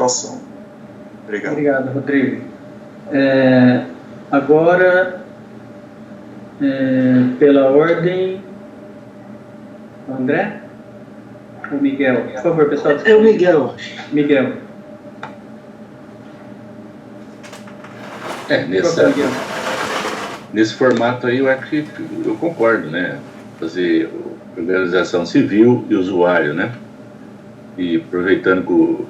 situação. Obrigado. Obrigado, Rodrigo. Agora, pela ordem, André ou Miguel? Por favor, pessoal. É o Miguel. Miguel. Nesse formato aí, eu acho que eu concordo, né? Fazer organização civil e usuário, né? E aproveitando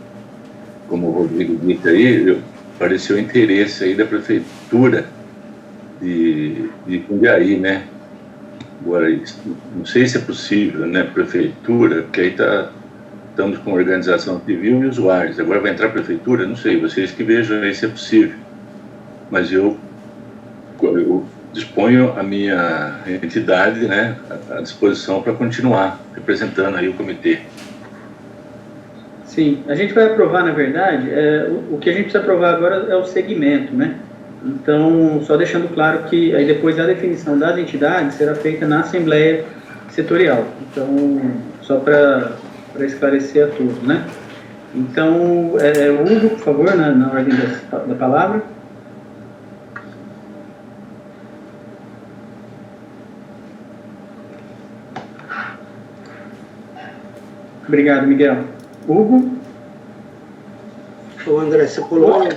como o Rodrigo disse aí, apareceu interesse aí da prefeitura de Jundiaí, né? Agora, não sei se é possível, né? Prefeitura, porque aí estamos com organização civil e usuários. Agora vai entrar a prefeitura? Não sei, vocês que vejam aí se é possível. Mas eu disponho a minha entidade, né, à disposição para continuar representando aí o comitê. Sim, a gente vai aprovar, na verdade, o que a gente precisa aprovar agora é o segmento, né? Então, só deixando claro que aí depois a definição das entidades será feita na Assembleia Setorial. Então, só para esclarecer a todos, né? Então, Hugo, por favor, na ordem da palavra. Obrigado, Miguel. Hugo? Ô, André, você pulou?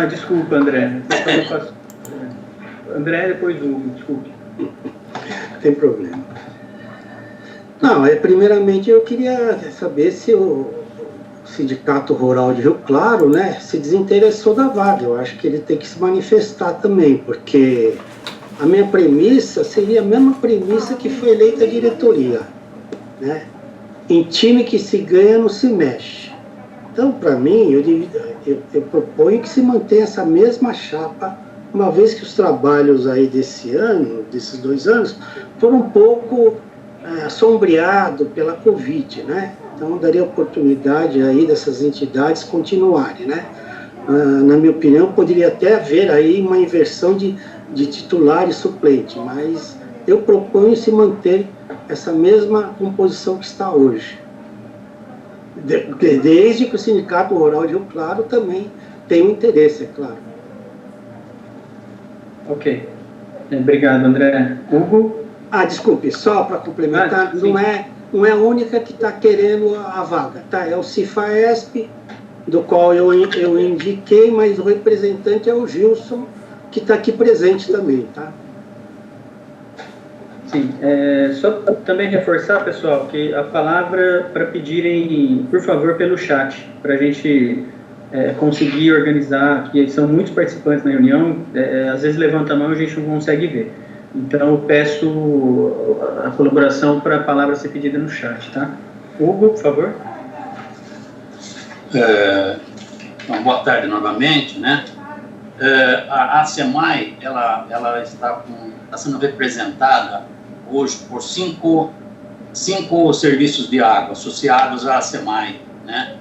Desculpa, André. André, depois Hugo, desculpe. Não tem problema. Não, primeiramente eu queria saber se o Sindicato Rural de Rio Claro, né, se desinteressou da vaga. Eu acho que ele tem que se manifestar também, porque a minha premissa seria a mesma premissa que foi eleita a diretoria, né? Em time que se ganha, não se mexe. Então, para mim, eu proponho que se mantenha essa mesma chapa, uma vez que os trabalhos aí desse ano, desses 2 anos, foram um pouco assombreados pela Covid, né? Então, daria oportunidade aí dessas entidades continuarem, né? Na minha opinião, poderia até haver aí uma inversão de titular e suplente, mas eu proponho se manter essa mesma composição que está hoje. Desde que o Sindicato Rural de Rio Claro também tem um interesse, é claro. Ok. Obrigado, André. Hugo? Desculpe, só para complementar, não é a única que está querendo a vaga, tá? É o Cifaesp, do qual eu indiquei, mas o representante é o Gilson, que está aqui presente também, tá? Sim, só também reforçar, pessoal, que a palavra para pedirem, por favor, pelo chat, para a gente conseguir organizar, que são muitos participantes na reunião, às vezes levanta a mão e a gente não consegue ver. Então, eu peço a colaboração para a palavra ser pedida no chat, tá? Hugo, por favor. Então, boa tarde novamente, né? A SEMAI, ela está sendo representada hoje por cinco serviços de água associados à SEMAI, né?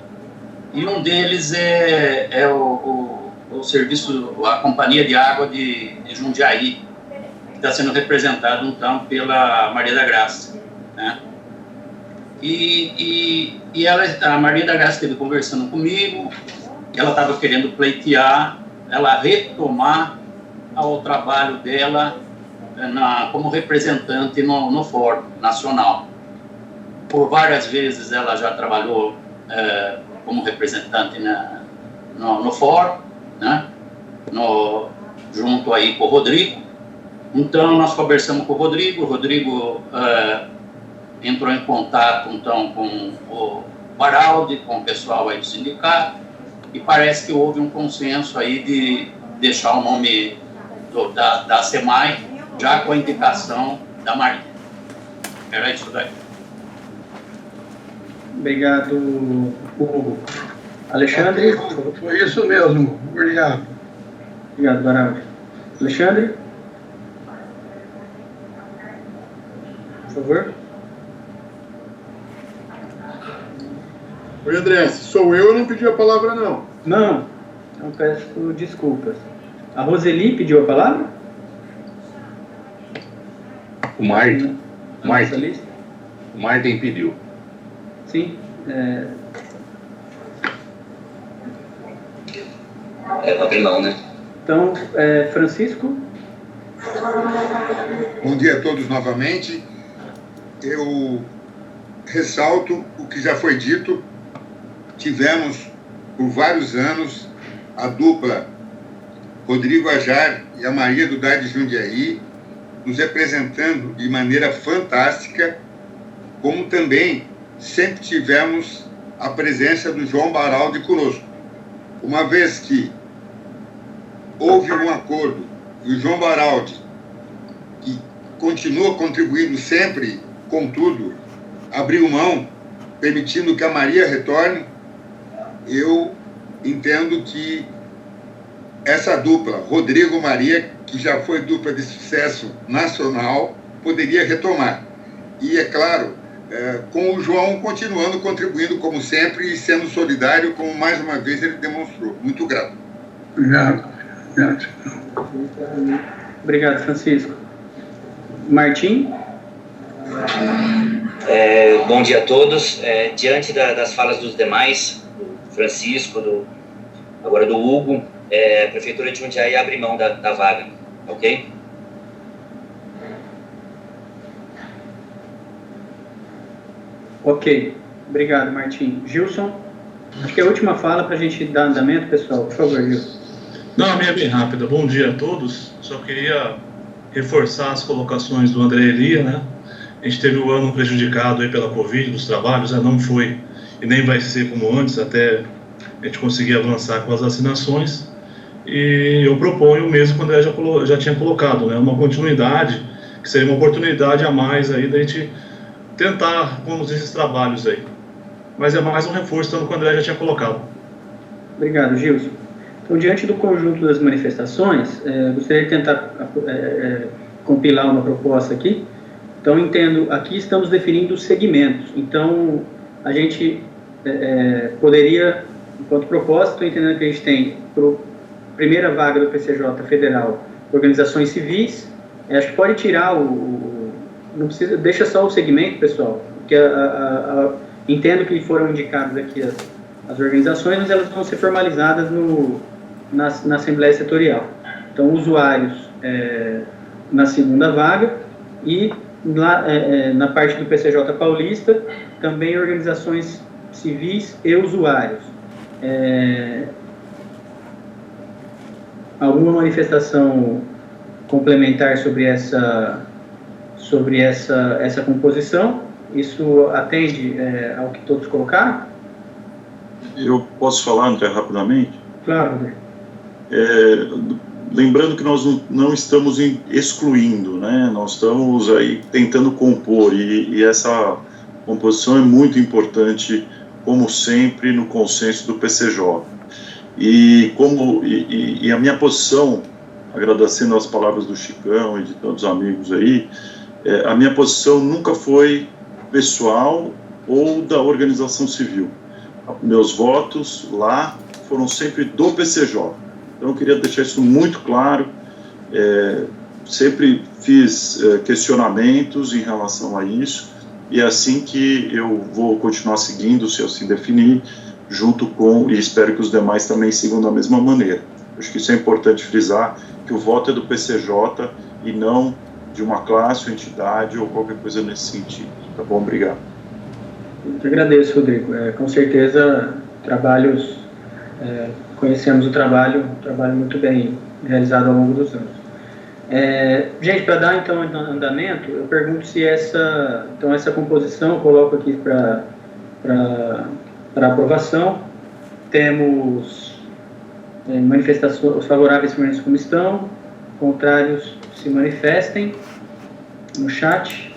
E um deles é o serviço, a Companhia de Água de Jundiaí, que está sendo representado, então, pela Maria da Graça, né? E a Maria da Graça esteve conversando comigo, ela estava querendo pleitear, ela retomar o trabalho dela como representante no Fórum Nacional. Por várias vezes ela já trabalhou como representante no Fórum, né? Junto aí com o Rodrigo. Então, nós conversamos com o Rodrigo entrou em contato, então, com o Baraldi, com o pessoal aí do sindicato, e parece que houve um consenso aí de deixar o nome da SEMAI já com a indicação da Maria. Era isso daí. Obrigado, Hugo. Alexandre? Foi isso mesmo. Obrigado. Obrigado, Baraldi. Alexandre? Por favor. Oi, André, se sou eu não pedi a palavra, não. Não, então peço desculpas. A Roseli pediu a palavra? O Martin pediu. Sim. abrir mão, né? Então, Francisco? Bom dia a todos novamente. Eu ressalto o que já foi dito. Tivemos, por vários anos, a dupla Rodrigo Ajar e a Maria do Dar de Jundiaí, nos representando de maneira fantástica, como também sempre tivemos a presença do João Baraldi conosco. Uma vez que houve um acordo e o João Baraldi, que continua contribuindo sempre com tudo, abriu mão, permitindo que a Maria retorne, eu entendo que essa dupla, Rodrigo-Maria, que já foi dupla de sucesso nacional, poderia retomar. E, é claro, com o João continuando contribuindo como sempre e sendo solidário, como mais uma vez ele demonstrou. Muito grato. Obrigado. Obrigado, Francisco. Martim? Bom dia a todos. Diante das falas dos demais, do Francisco, agora do Hugo, a Prefeitura de Jundiaí abre mão da vaga, ok? Ok. Obrigado, Martim. Gilson? Acho que é a última fala para a gente dar andamento, pessoal. Por favor, Gilson. Não, a minha é bem rápida. Bom dia a todos. Só queria reforçar as colocações do André Elia, né? A gente teve o ano prejudicado aí pela Covid dos trabalhos, não foi e nem vai ser como antes, até a gente conseguir avançar com as vacinações. E eu proponho mesmo quando ele já tinha colocado, né? Uma continuidade, que seria uma oportunidade a mais aí da gente tentar conduzir esses trabalhos aí. Mas é mais um reforço tanto que o André já tinha colocado. Obrigado, Gilson. Então, diante do conjunto das manifestações, gostaria de tentar compilar uma proposta aqui. Então, entendo, aqui estamos definindo os segmentos. Então, a gente poderia, enquanto proposta, estou entendendo que a gente tem, primeira vaga do PCJ Federal, organizações civis. Acho que pode tirar não precisa, deixa só o segmento, pessoal, porque entendo que foram indicadas aqui as organizações, mas elas vão ser formalizadas na Assembleia Setorial. Então, usuários na segunda vaga e lá, na parte do PCJ Paulista, também organizações civis e usuários. Alguma manifestação complementar sobre essa composição? Isso atende ao que todos colocaram? Eu posso falar, André, rapidamente? Claro, André. Lembrando que nós não estamos excluindo, né? Nós estamos aí tentando compor, e essa composição é muito importante, como sempre, no consenso do PCJ. E a minha posição, agradecendo as palavras do Chicão e de tantos amigos aí, a minha posição nunca foi pessoal ou da organização civil. Meus votos lá foram sempre do PCJ. Então, eu queria deixar isso muito claro. Sempre fiz questionamentos em relação a isso, e é assim que eu vou continuar seguindo, se eu assim definir, junto com, e espero que os demais também sigam da mesma maneira. Acho que isso é importante frisar, que o voto é do PCJ e não de uma classe ou entidade ou qualquer coisa nesse sentido. Tá bom? Obrigado. Eu te agradeço, Rodrigo. Com certeza, conhecemos o trabalho muito bem realizado ao longo dos anos. Gente, para dar então andamento, eu pergunto se essa composição eu coloco aqui para aprovação. Temos manifestações, os favoráveis permaneçam como estão, contrários se manifestem no chat,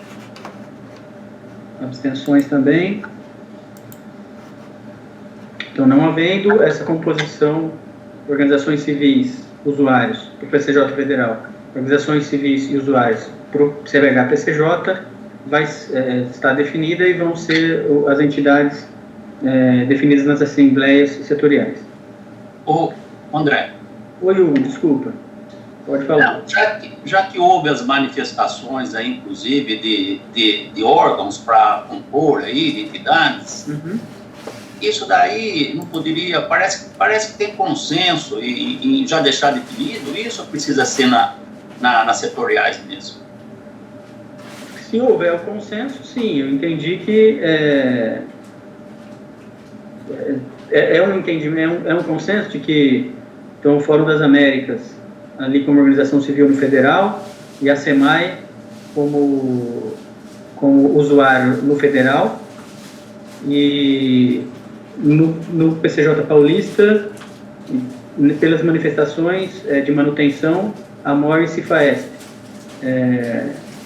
abstenções também. Então, não havendo essa composição, organizações civis, usuários, para o PCJ Federal, organizações civis e usuários para o CBH-PCJ, vai estar definida e vão ser as entidades definidas nas assembleias setoriais. André. Oi, Hugo, desculpa. Pode falar. Não, já que houve as manifestações aí, inclusive, de órgãos para compor aí, de entidades, isso daí não poderia, parece que tem consenso e já deixar definido isso, ou precisa ser nas setoriais mesmo? Se houver o consenso, sim, eu entendi que um entendimento, é um consenso de que então, o Fórum das Américas, ali como organização civil no federal, e a SEMAI como usuário no federal, e no PCJ Paulista, pelas manifestações de manutenção, AMOR e CIFAESP.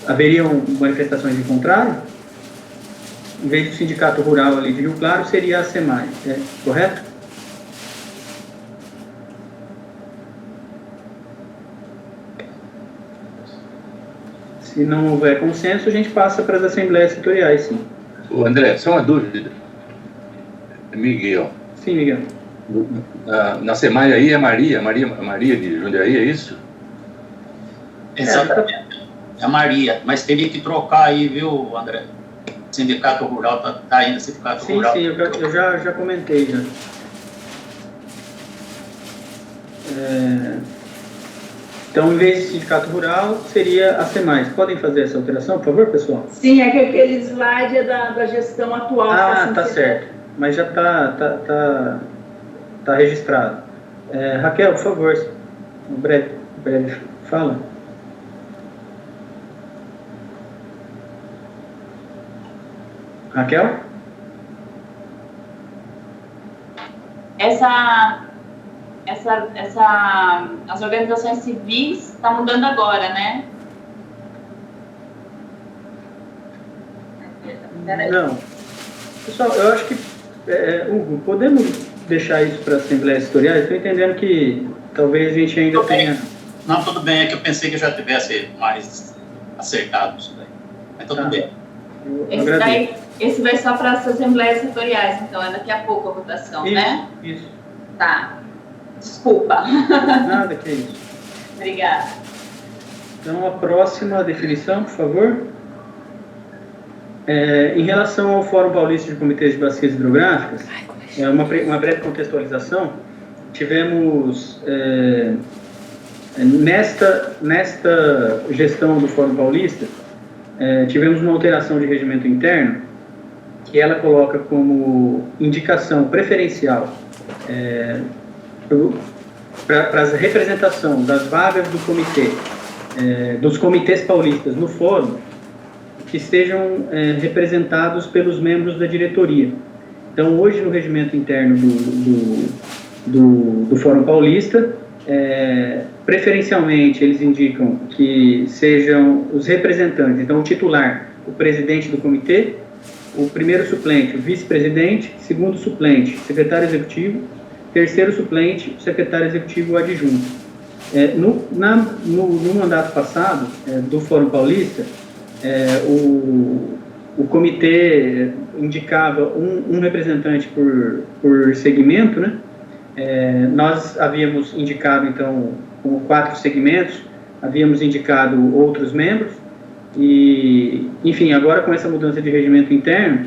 Haveriam manifestações em contrário? Em vez do Sindicato Rural ali de Rio Claro, seria a SEMAI, correto? Se não houver consenso, a gente passa para as assembleias setoriais, sim. Ô André, só uma dúvida. Miguel. Sim, Miguel. Na SEMAI aí é Maria de Jundiaí, é isso? Exatamente. É a Maria, mas teria que trocar aí, viu, André? Sindicato Rural, tá ainda Sindicato Rural. Sim, eu já comentei, já. Então, em vez de Sindicato Rural, seria a SEMAI. Podem fazer essa alteração, por favor, pessoal? Sim, é que aquele slide é da gestão atual. Ah, tá certo. Mas já tá registrado. Raquel, por favor, breve fala. Raquel? As organizações civis estão mudando agora, né? Não. Pessoal, eu acho que, Hugo, podemos deixar isso para as assembleias setoriais? Estou entendendo que talvez a gente ainda tenha... Não, tudo bem, é que eu pensei que já tivesse mais acertado isso daí. Mas tudo bem. Esse vai só para as assembleias setoriais, então é daqui a pouco a votação, isso, né? Isso. Tá. Desculpa. Nada, que é isso. Obrigada. Então, a próxima definição, por favor. Em relação ao Fórum Paulista de Comitês de Bacias Hidrográficas, uma breve contextualização. Tivemos, nesta gestão do Fórum Paulista, tivemos uma alteração de regimento interno, que ela coloca como indicação preferencial para a representação das vagas do comitê, dos comitês paulistas no fórum, que sejam representados pelos membros da diretoria. Então, hoje, no regimento interno do Fórum Paulista, preferencialmente, eles indicam que sejam os representantes, então, o titular, o presidente do comitê, o primeiro suplente, o vice-presidente, segundo suplente, secretário executivo, terceiro suplente, secretário executivo adjunto. No mandato passado do Fórum Paulista, o comitê indicava um representante por segmento, né? Nós havíamos indicado, então, como 4 segmentos, havíamos indicado outros membros, e, enfim, agora com essa mudança de regimento interno,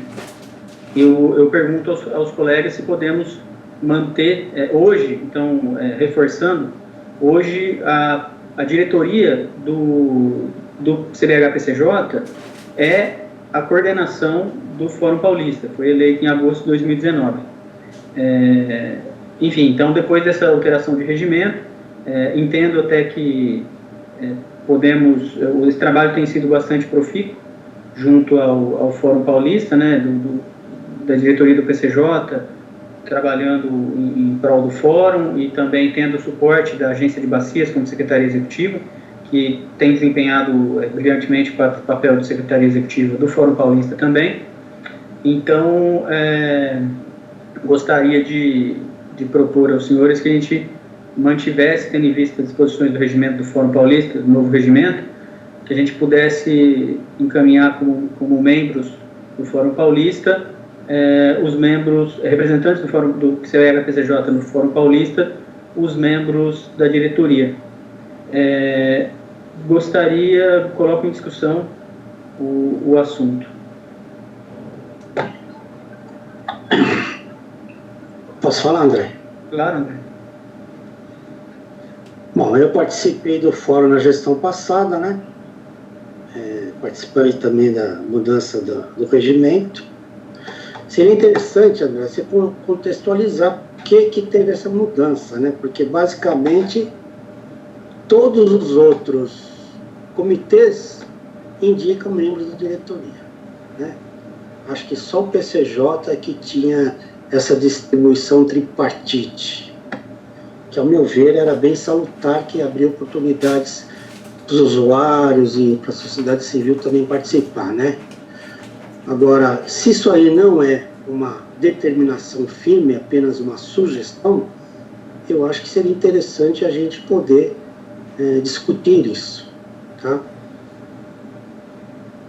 eu pergunto aos colegas se podemos manter, hoje, então, reforçando, hoje a diretoria do CBHPCJ é a coordenação do Fórum Paulista, foi eleito em agosto de 2019. Enfim, então, depois dessa alteração de regimento, entendo até que esse trabalho tem sido bastante profícuo junto ao Fórum Paulista, né, da diretoria do PCJ, trabalhando em prol do Fórum e também tendo o suporte da Agência de Bacias como Secretaria Executiva, que tem desempenhado brilhantemente o papel de Secretaria Executiva do Fórum Paulista também. Então, gostaria de propor aos senhores que a gente mantivesse, tendo em vista as disposições do regimento do Fórum Paulista, do novo regimento, que a gente pudesse encaminhar como membros do Fórum Paulista os membros, representantes do CBHPCJ no Fórum Paulista, os membros da diretoria. Coloco em discussão o assunto. Posso falar, André? Claro, André. Bom, eu participei do fórum na gestão passada, né? Participei também da mudança do regimento. Seria interessante, André, você contextualizar por que teve essa mudança, né? Porque, basicamente, todos os outros comitês indicam membros da diretoria, né? Acho que só o PCJ é que tinha essa distribuição tripartite, que, ao meu ver, era bem salutar, que abriu oportunidades para os usuários e para a sociedade civil também participar, né? Agora, se isso aí não é uma determinação firme, apenas uma sugestão, eu acho que seria interessante a gente poder discutir isso, tá?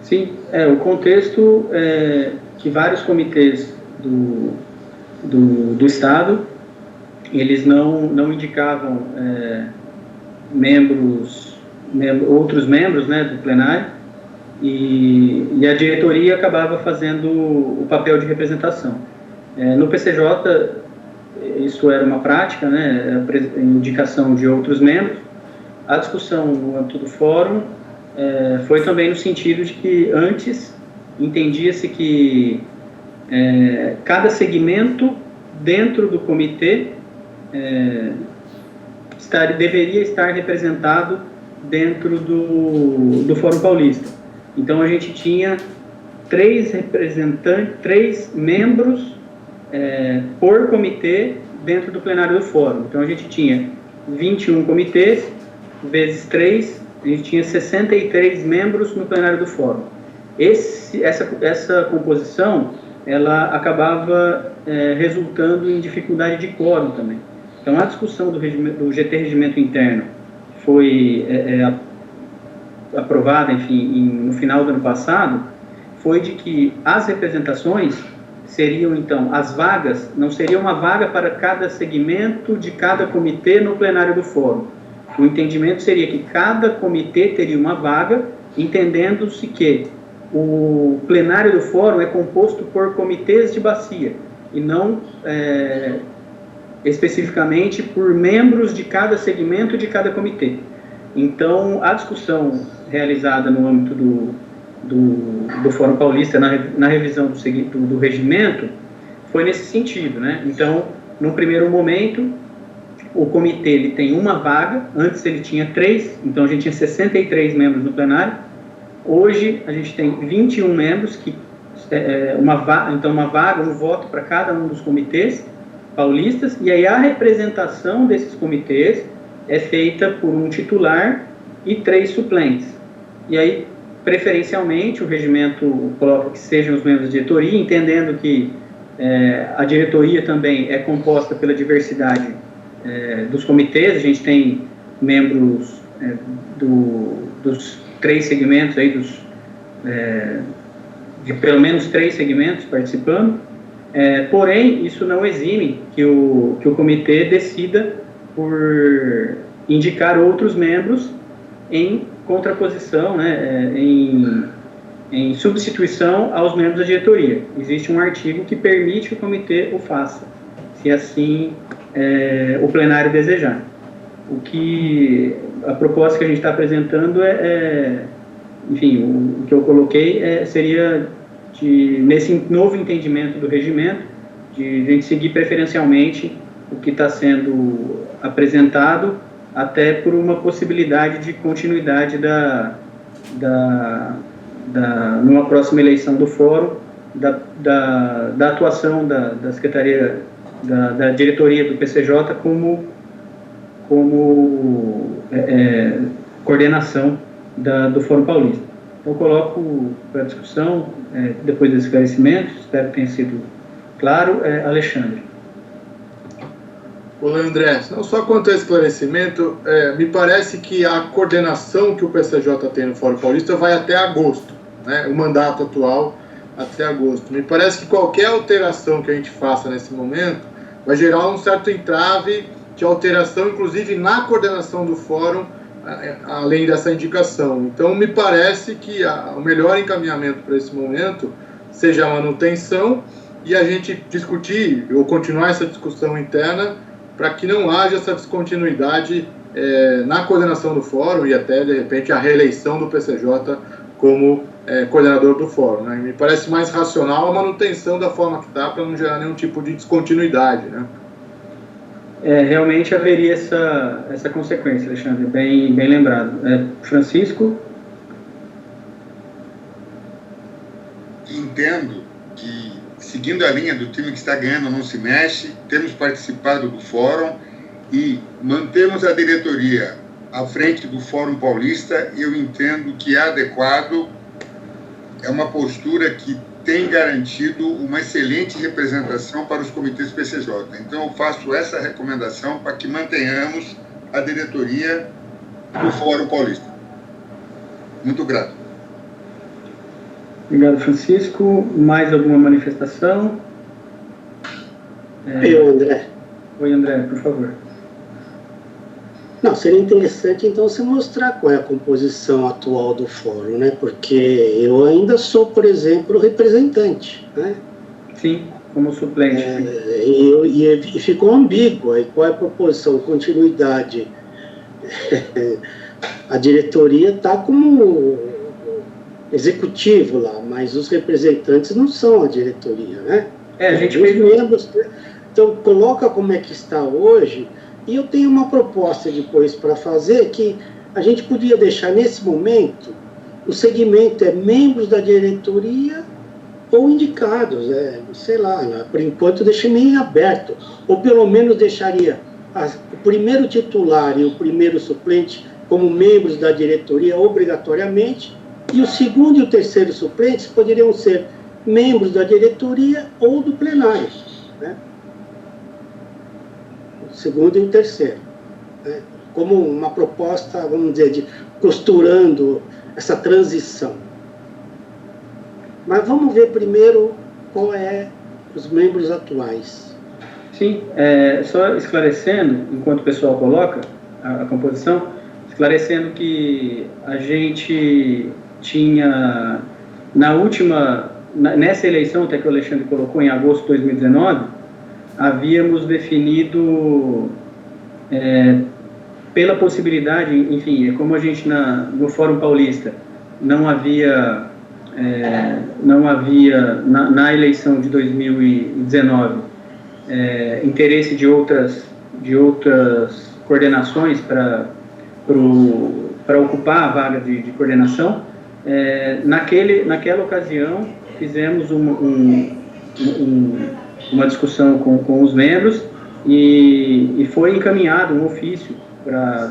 Sim, o contexto é que vários comitês do Estado, eles não indicavam outros membros, né, do plenário, e a diretoria acabava fazendo o papel de representação. No PCJ, isso era uma prática, né, a indicação de outros membros. A discussão no âmbito do fórum foi também no sentido de que antes entendia-se que cada segmento dentro do comitê deveria estar representado dentro do Fórum Paulista. Então a gente tinha 3 membros por comitê dentro do plenário do Fórum. Então a gente tinha 21 comitês, vezes 3, a gente tinha 63 membros no plenário do Fórum. Essa composição, ela acabava resultando em dificuldade de quórum também. Então a discussão do GT Regimento Interno foi aprovada, enfim, no final do ano passado, foi de que as representações seriam, então, as vagas, não seria uma vaga para cada segmento de cada comitê no plenário do fórum. O entendimento seria que cada comitê teria uma vaga, entendendo-se que o plenário do fórum é composto por comitês de bacia, e não especificamente por membros de cada segmento de cada comitê. Então, a discussão realizada no âmbito do Fórum Paulista, na revisão do regimento, foi nesse sentido, né? Então, no primeiro momento, o comitê ele tem uma vaga, antes ele tinha 3, então a gente tinha 63 membros no plenário. Hoje, a gente tem 21 membros, uma vaga, um voto para cada um dos comitês paulistas, e aí a representação desses comitês é feita por um titular e 3 suplentes. E aí, preferencialmente, o regimento coloca que sejam os membros da diretoria, entendendo que a diretoria também é composta pela diversidade dos comitês. A gente tem membros dos 3 segmentos, aí, de pelo menos 3 segmentos participando, porém, isso não exime que o comitê decida por indicar outros membros em contraposição, né, em substituição aos membros da diretoria. Existe um artigo que permite que o comitê o faça, se assim o plenário desejar. A proposta que a gente está apresentando enfim, o que eu coloquei seria nesse novo entendimento do regimento, de a gente seguir preferencialmente o que está sendo apresentado, até por uma possibilidade de continuidade numa próxima eleição do fórum, da atuação da Secretaria, da diretoria do PCJ como coordenação do Fórum Paulista. Então, eu coloco para discussão, depois desse esclarecimento, espero que tenha sido claro, Alexandre. Olá, André. Não só quanto ao esclarecimento, me parece que a coordenação que o PCJ tem no Fórum Paulista vai até agosto, né? O mandato atual até agosto. Me parece que qualquer alteração que a gente faça nesse momento vai gerar um certo entrave de alteração, inclusive na coordenação do Fórum, além dessa indicação. Então, me parece que o melhor encaminhamento para esse momento seja a manutenção e a gente discutir ou continuar essa discussão interna para que não haja essa descontinuidade na coordenação do fórum e até, de repente, a reeleição do PCJ como coordenador do fórum, né? Me parece mais racional a manutenção da forma que está para não gerar nenhum tipo de descontinuidade, né? Realmente haveria essa consequência, Alexandre, bem lembrado. Francisco? Entendo que, seguindo a linha do time que está ganhando não se mexe, temos participado do fórum e mantemos a diretoria à frente do Fórum Paulista, e eu entendo que é adequado, é uma postura que tem garantido uma excelente representação para os comitês PCJ. Então, eu faço essa recomendação para que mantenhamos a diretoria do Fórum Paulista. Muito grato. Obrigado, Francisco. Mais alguma manifestação? Eu, André. Oi, André, por favor. Não, seria interessante, então, você mostrar qual é a composição atual do fórum, né? Porque eu ainda sou, por exemplo, representante, né? Sim, como suplente. E ficou ambíguo aí qual é a proposição, continuidade. A diretoria está como executivo lá, mas os representantes não são a diretoria, né? A gente os membros, então, coloca como é que está hoje. E eu tenho uma proposta depois para fazer, que a gente podia deixar nesse momento, o segmento membros da diretoria ou indicados, sei lá, né? Por enquanto eu deixei meio aberto, ou pelo menos deixaria o primeiro titular e o primeiro suplente como membros da diretoria obrigatoriamente, e o segundo e o terceiro suplentes poderiam ser membros da diretoria ou do plenário, né? Segundo e o terceiro, né? Como uma proposta, vamos dizer, de costurando essa transição. Mas vamos ver primeiro qual é os membros atuais. Sim, só esclarecendo, enquanto o pessoal coloca a composição, esclarecendo que a gente tinha, nessa eleição, até que o Alexandre colocou, em agosto de 2019, havíamos definido pela possibilidade, enfim, como a gente no Fórum Paulista não havia na eleição de 2019 interesse de outras coordenações para ocupar a vaga de coordenação, naquela ocasião fizemos uma discussão com os membros e foi encaminhado um ofício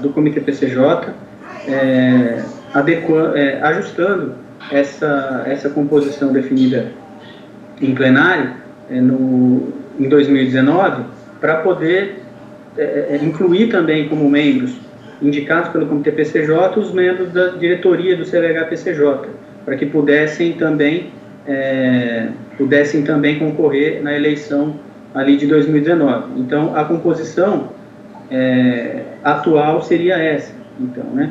do Comitê PCJ ajustando essa composição definida em plenário em 2019 para poder incluir também como membros indicados pelo Comitê PCJ os membros da diretoria do CVH-PCJ, para que pudessem também concorrer na eleição ali de 2019. Então, a composição atual seria essa. Então, né?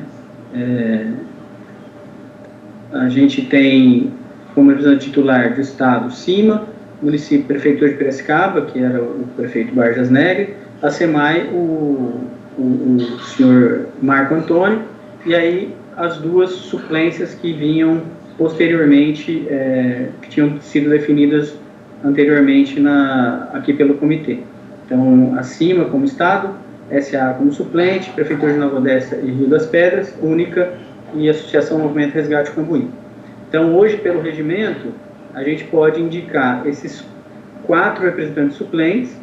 A gente tem como representante titular do Estado Cima, município Prefeitura de Piracicaba, que era o prefeito Vargas Negre, a SEMAI, o senhor Marco Antônio, e aí as duas suplências que vinham posteriormente, que tinham sido definidas anteriormente aqui pelo comitê. Então, acima como Estado, SA como suplente, Prefeitura de Nova Odessa e Rio das Pedras, única, e Associação Movimento Resgate Cambuí. Então, hoje, pelo regimento, a gente pode indicar esses 4 representantes suplentes,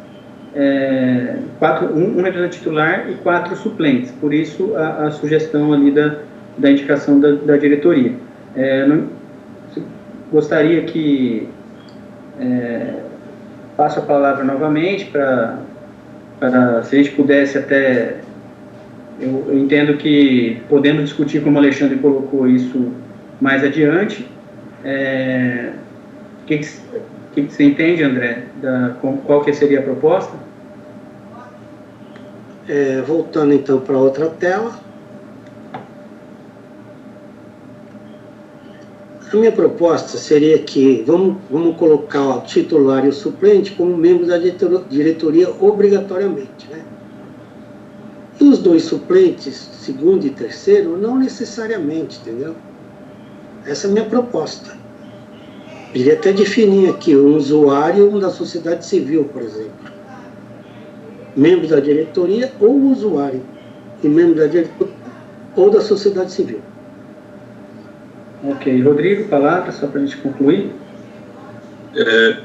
um representante titular e 4 suplentes. Por isso, a sugestão ali da indicação da diretoria. Gostaria que passo a palavra novamente para se a gente pudesse até... Eu entendo que podemos discutir, como o Alexandre colocou isso mais adiante. O que você entende, André? Qual que seria a proposta? Voltando então para outra tela. A minha proposta seria que vamos colocar o titular e o suplente como membros da diretoria obrigatoriamente, né? E os dois suplentes, segundo e terceiro, não necessariamente, entendeu? Essa é a minha proposta. Poderia até definir aqui um usuário e um da sociedade civil, por exemplo. Membro da diretoria ou usuário, e membro da diretoria ou da sociedade civil. Ok. Rodrigo, palavra, só para a gente concluir.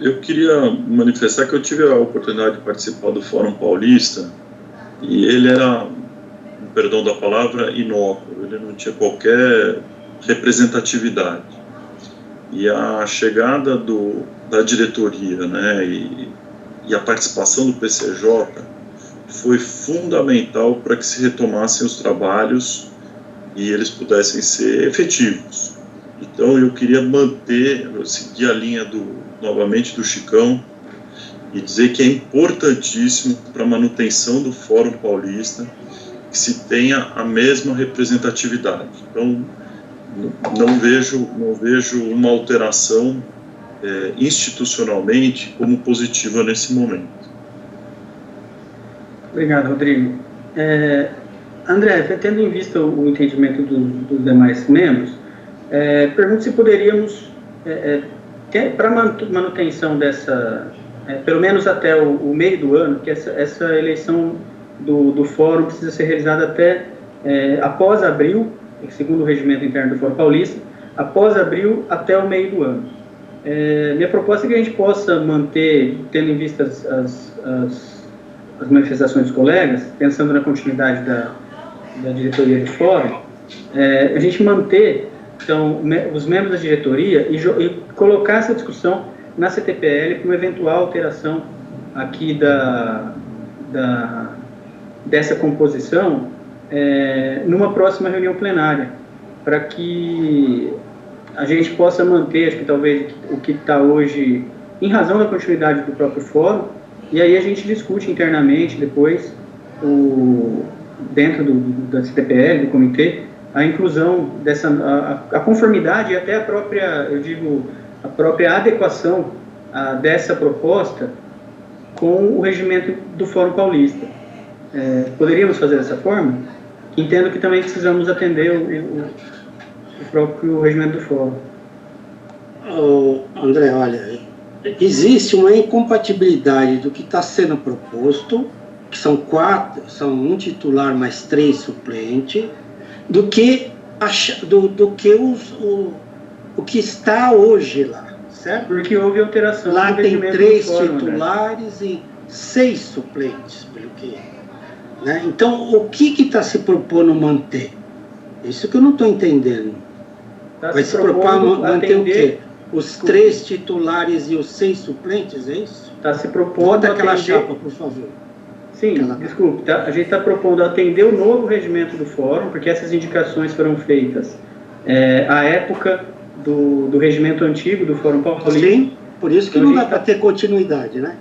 Eu queria manifestar que eu tive a oportunidade de participar do Fórum Paulista e ele era, perdão da palavra, inócuo, ele não tinha qualquer representatividade. E a chegada da diretoria, né, e a participação do PCJ foi fundamental para que se retomassem os trabalhos e eles pudessem ser efetivos. Então eu queria seguir a linha novamente do Chicão e dizer que é importantíssimo para a manutenção do Fórum Paulista que se tenha a mesma representatividade. Então não vejo uma alteração institucionalmente como positiva nesse momento. Obrigado, Rodrigo. André, tendo em vista o entendimento dos demais membros, pergunto se poderíamos, para manutenção dessa, pelo menos até o meio do ano, que essa eleição do fórum precisa ser realizada até após abril, segundo o regimento interno do Fórum Paulista, após abril até o meio do ano. Minha proposta é que a gente possa manter, tendo em vista as manifestações dos colegas, pensando na continuidade da diretoria do Fórum, a gente manter, então, os membros da diretoria e colocar essa discussão na CTPL com uma eventual alteração aqui dessa composição numa próxima reunião plenária, para que a gente possa manter, acho que talvez o que está hoje, em razão da continuidade do próprio fórum, e aí a gente discute internamente depois, dentro da CTPL, do comitê, a inclusão a conformidade e até a própria adequação dessa proposta com o regimento do Fórum Paulista. Poderíamos fazer dessa forma? Entendo que também precisamos atender o próprio regimento do Fórum. André, olha, existe uma incompatibilidade do que está sendo proposto, que são um titular mais 3 suplentes, do que o que está hoje lá, certo? Porque houve alteração. Lá tem 3 titulares e 6 suplentes, pelo que... Né? Então, o que está se propondo manter? Isso que eu não estou entendendo. Vai se propor manter o quê? Os 3 titulares e os 6 suplentes, é isso? Está se propondo Bota aquela chapa, por favor. Sim, desculpe. A gente está propondo atender o novo regimento do Fórum, porque essas indicações foram feitas à época do regimento antigo do Fórum Paulista. Sim, por isso que não dá para ter continuidade, né?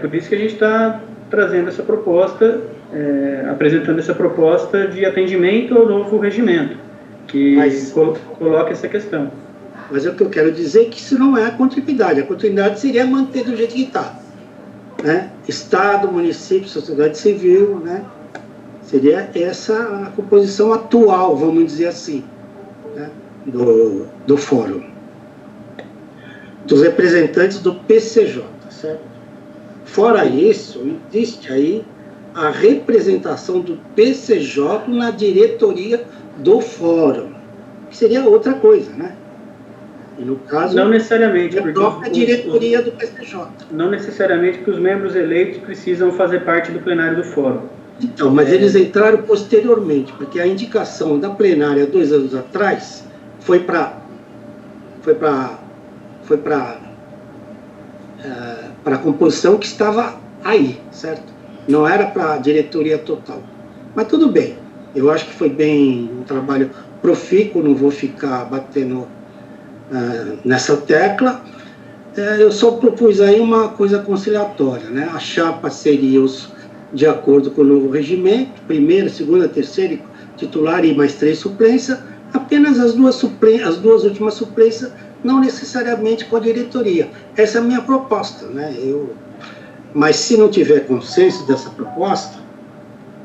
Por isso que a gente está trazendo essa proposta, apresentando essa proposta de atendimento ao novo regimento, que coloca essa questão. Mas o que eu quero dizer é que isso não é a continuidade. A continuidade seria manter do jeito que está. Né? Estado, município, sociedade civil, né? Seria essa a composição atual, vamos dizer assim, né? do fórum. Dos representantes do PCJ, certo? Fora isso, existe aí a representação do PCJ na diretoria do fórum, que seria outra coisa, né? E no caso, não necessariamente, a própria diretoria do PCJ. Não necessariamente, porque os membros eleitos precisam fazer parte do plenário do fórum. Então, mas eles entraram posteriormente, porque a indicação da plenária 2 anos atrás foi para a composição que estava aí, certo? Não era para a diretoria total. Mas tudo bem, eu acho que foi bem um trabalho profícuo, não vou ficar batendo nessa tecla. Eu só propus aí uma coisa conciliatória, né? A chapa seria de acordo com o novo regimento, primeira, segunda, terceira titular e mais 3 suplência, apenas as duas últimas suplências, não necessariamente com a diretoria. Essa é a minha proposta, né? Mas se não tiver consenso dessa proposta,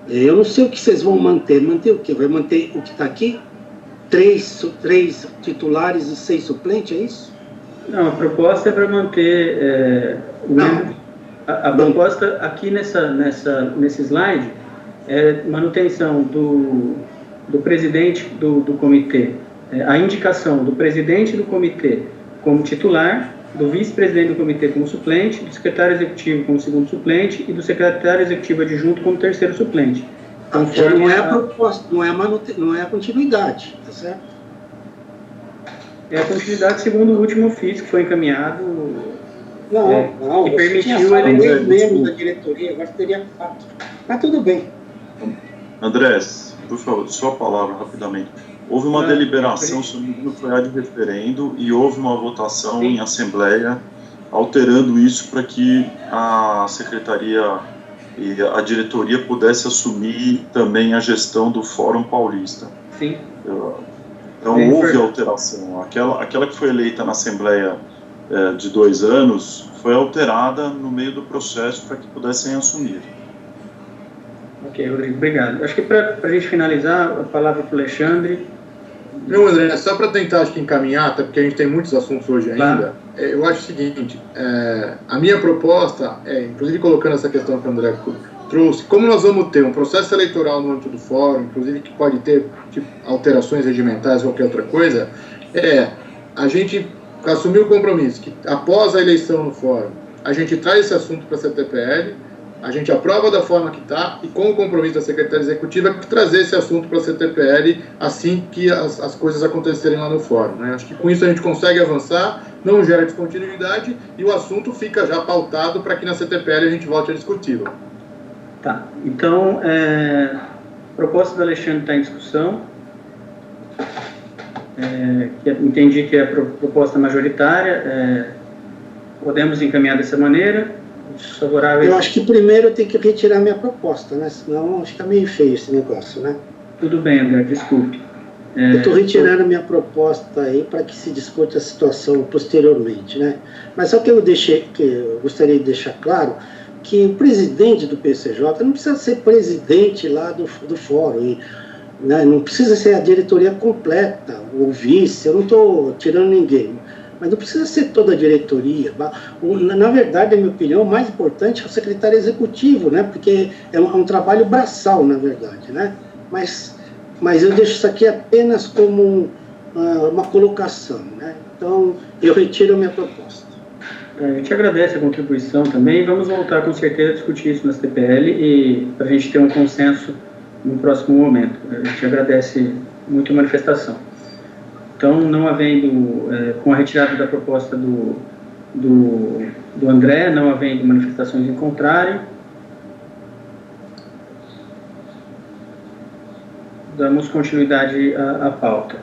eu não sei o que vocês vão manter. Manter o quê? Vai manter o que está aqui? 3 titulares e 6 suplentes, é isso? Não, a proposta é para manter a proposta aqui nesse slide é manutenção do presidente do comitê, a indicação do presidente do comitê como titular, do vice-presidente do comitê como suplente, do secretário executivo como segundo suplente e do secretário executivo adjunto como terceiro suplente. Então, já não é a proposta, não é a continuidade, tá certo? É a continuidade segundo o último ofício que foi encaminhado. Não, que você tinha permitiu só ele 3 membros da diretoria, agora teria 4. Mas tudo bem. Andrés, por favor, sua palavra rapidamente. Houve uma deliberação, se não me engano, foi ad referendo, e houve uma votação em assembleia alterando isso para que a secretaria e a diretoria pudesse assumir também a gestão do Fórum Paulista. Sim. Então houve alteração. Aquela que foi eleita na assembleia de 2 anos foi alterada no meio do processo para que pudessem assumir. Ok, Rodrigo, obrigado. Acho que para a gente finalizar, a palavra para o Alexandre. Não, André, só para tentar encaminhar, até porque a gente tem muitos assuntos hoje ainda, eu acho o seguinte, a minha proposta inclusive colocando essa questão que o André trouxe, como nós vamos ter um processo eleitoral no âmbito do fórum, inclusive que pode ter alterações regimentais ou qualquer outra coisa, a gente assumir o compromisso que após a eleição no fórum, a gente traz esse assunto para a CTPL, a gente aprova da forma que está e com o compromisso da Secretaria Executiva que trazer esse assunto para a CTPL assim que as coisas acontecerem lá no fórum, né? Acho que com isso a gente consegue avançar, não gera descontinuidade e o assunto fica já pautado para que na CTPL a gente volte a discuti-lo. Tá, então, a proposta do Alexandre está em discussão, entendi que é a proposta majoritária, podemos encaminhar dessa maneira. Favorável. Eu acho que primeiro eu tenho que retirar minha proposta, né? Senão fica meio feio esse negócio, né? Tudo bem, André, desculpe. Eu estou retirando a minha proposta aí para que se discute a situação posteriormente, né? Mas só que eu gostaria de deixar claro que o presidente do PCJ não precisa ser presidente lá do fórum, né? Não precisa ser a diretoria completa, ou vice, eu não estou tirando ninguém. Mas não precisa ser toda a diretoria. Na verdade, na minha opinião, o mais importante é o secretário executivo, né? Porque é um trabalho braçal, na verdade, né? Mas eu deixo isso aqui apenas como uma colocação, né? Então, eu retiro a minha proposta. A gente agradece a contribuição também. Vamos voltar, com certeza, a discutir isso na CTPL e para a gente ter um consenso no próximo momento. A gente agradece muito a manifestação. Então, não havendo, com a retirada da proposta do André, não havendo manifestações em contrário, damos continuidade à pauta.